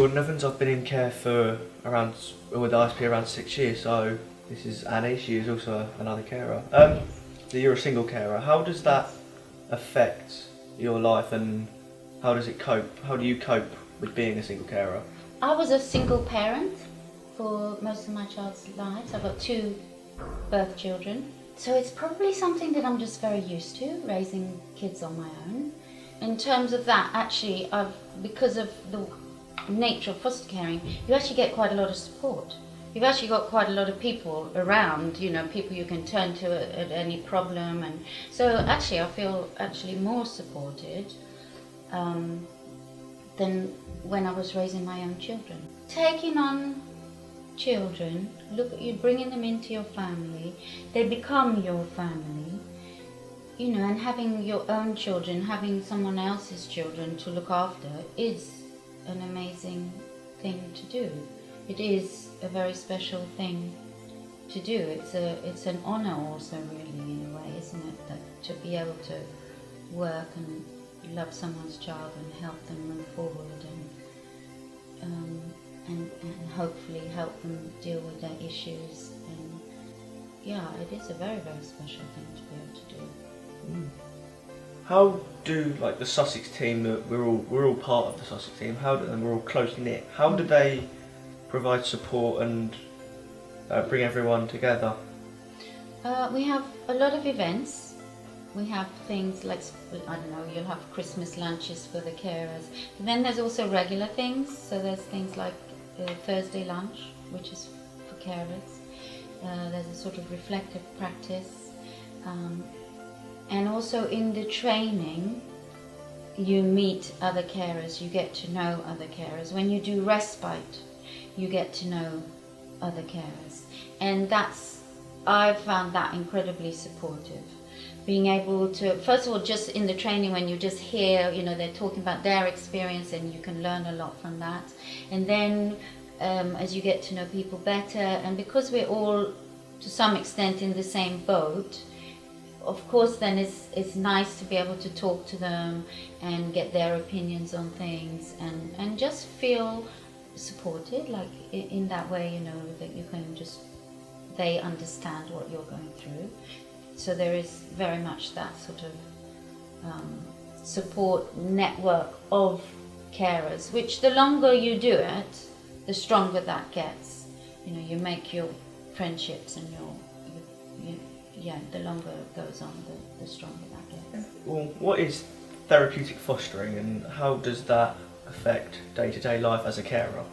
children, Evans. I've been in care for with ISP around 6 years, so this is Annie, she is also another carer. So you're a single carer. How does that affect your life, and how do you cope with being a single carer? I was a single parent for most of my child's lives. I've got 2 birth children. So it's probably something that I'm just very used to, raising kids on my own. In terms of that, actually, because of the nature of foster caring, you actually get quite a lot of support. You've actually got quite a lot of people around, people you can turn to at any problem. And so actually I feel actually more supported than when I was raising my own children. Taking on children, look at you, bringing them into your family, they become your family, and having your own children, having someone else's children to look after is an amazing thing to do. It is a very special thing to do. It's an honor also, really, in a way, isn't it, that to be able to work and love someone's child and help them move forward and hopefully help them deal with their issues. And yeah, it is a very, very special thing to be able to do. How do the Sussex team, that we're all part of the Sussex team, and we're all close knit, how do they provide support and bring everyone together? We have a lot of events. We have things like, I don't know, you'll have Christmas lunches for the carers. But then there's also regular things. So there's things like Thursday lunch, which is for carers. There's a sort of reflective practice. And also in the training, you meet other carers, you get to know other carers. When you do respite, you get to know other carers. And I've found that incredibly supportive. Being able to, first of all, just in the training, when you just hear, they're talking about their experience, and you can learn a lot from that. And then as you get to know people better, and because we're all to some extent in the same boat, of course then it's nice to be able to talk to them and get their opinions on things, and just feel supported, in that way, that you can they understand what you're going through. So there is very much that sort of support network of carers, which the longer you do it, the stronger that gets. You make your friendships, and the longer it goes on, the stronger that gets. Well, what is therapeutic fostering, and how does that affect day-to-day life as a carer?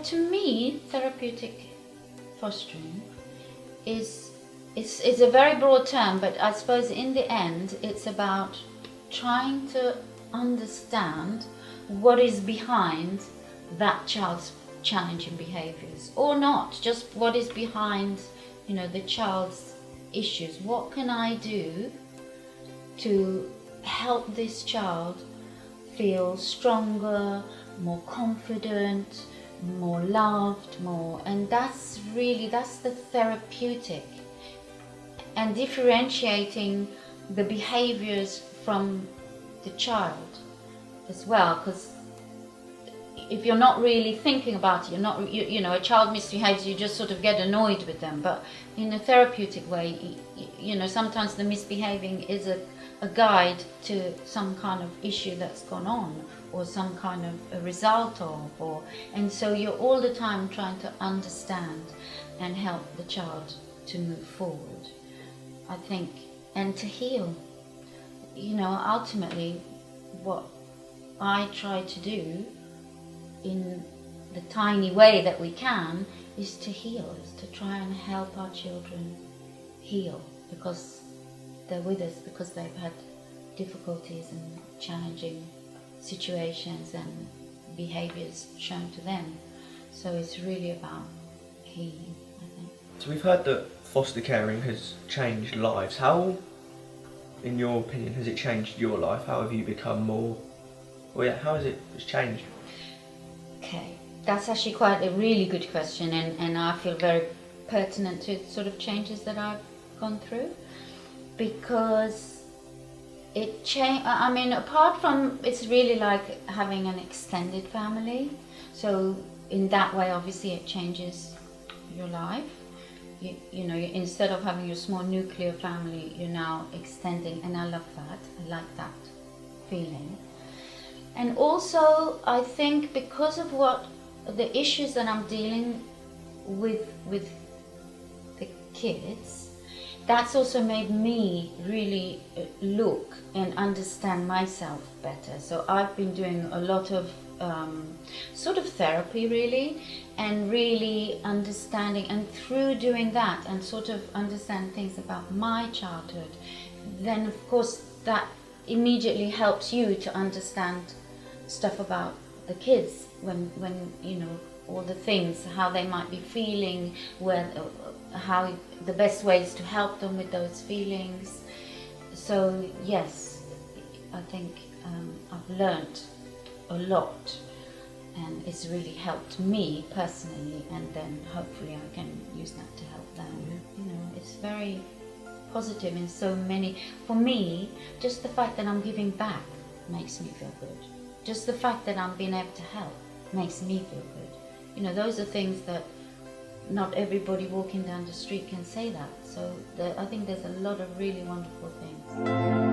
To me, therapeutic fostering is a very broad term, but I suppose in the end it's about trying to understand what is behind that child's challenging behaviours, or not, just what is behind the child's issues. What can I do to help this child feel stronger, more confident, more loved, and that's the therapeutic, and differentiating the behaviors from the child as well, because if you're not really thinking about it, a child misbehaves, you just sort of get annoyed with them. But in a therapeutic way, sometimes the misbehaving is a guide to some kind of issue that's gone on, or some kind of a result of, and so you're all the time trying to understand and help the child to move forward, I think, and to heal. Ultimately, what I try to do in the tiny way that we can is to heal, is to try and help our children heal, because they're with us, because they've had difficulties and challenging situations and behaviours shown to them. So it's really about healing, I think. So we've heard that foster caring has changed lives. How, in your opinion, has it changed your life? How have you become more, how has it changed? Okay, that's actually quite a really good question, and I feel very pertinent to sort of changes that I've gone through, because It changed. I mean, apart from, it's really like having an extended family. So in that way, obviously, it changes your life. You know, instead of having your small nuclear family, you're now extending, and I love that. I like that feeling. And also, I think because of what the issues that I'm dealing with the kids, that's also made me really look and understand myself better. So I've been doing a lot of sort of therapy, really, and really understanding, and through doing that and sort of understand things about my childhood, then of course that immediately helps you to understand stuff about the kids when you know all the things, how they might be feeling, how the best ways to help them with those feelings. So yes, I think I've learned a lot, and it's really helped me personally, and then hopefully I can use that to help them. You know, it's very positive in so many. For me, just the fact that I'm giving back makes me feel good. Just the fact that I'm being able to help makes me feel good. You know, those are things that not everybody walking down the street can say that. So I think there's a lot of really wonderful things.